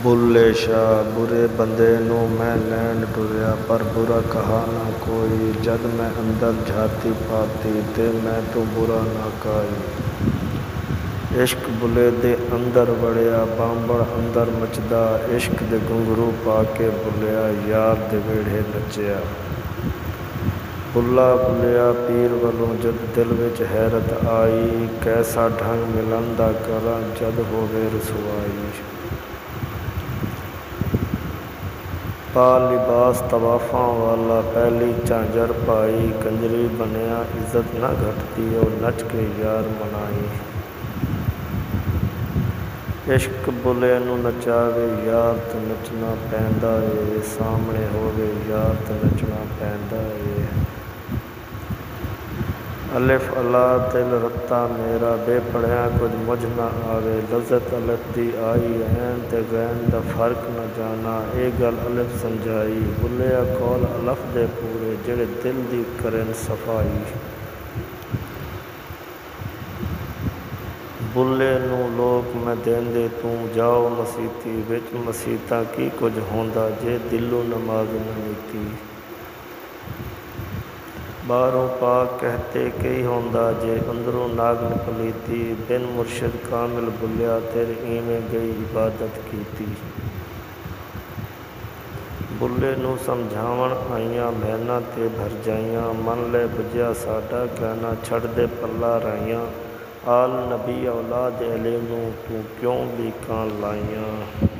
बुल्ले शाह बुरे बंदे नूं मैं लैण टुरिया, पर बुरा कहा ना कोई। जद मैं अंदर झाती पाती, ते मैं तो बुरा ना काई। इश्क बुले दे अंदर वड़िया, बांबड़ अंदर मचदा। इश्क दे घुंघरू पा के बुलिया, यार दे वेड़े नचिया। बुला बुलिया पीर वलों जद दिल विच हैरत आई, कैसा ढंग मिलन दा करां जद होवे रसवाई। पा लिबास तवाफां वाला पहली झांझर पाई, कंजरी बनिया इज्जत ना घटती ओ नच के यार मनाई। इश्क बुले नूं नचावे यार ते नचना पैंदा ए, सामने होवे यार ते नचना पैंदा ए। अलिफ अला दिल रत्ता मेरा, बेपढ़िया कुछ मुझ ना आवे। लज़त अलिफ दी आई, ऐन ते गैन दा फर्क न जाना, ए गल अलिफ समझाई। बुलिया कौल अलफ दे पूरे, जेड़े दिल दी करन सफाई। बुले नूं लोक मैं देंदे तूं जाओ मसीती, विच मसीतां की कुछ होंदा जे दिलों नमाज न नीती। बाहरों पाक कहते कई होंदा जे अंदरों नाग पलीती, बिन मुर्शिद कामिल बुलिया तेरे इवें गई इबादत कीती। बुले नूं समझावण आईयां महना ते भर जाइयां, मन ले बुझिया साडा कहना छड़ दे पल्ला राइयां। आल नबी औलाद अली नूं तूं क्यों लीकां लाइयां।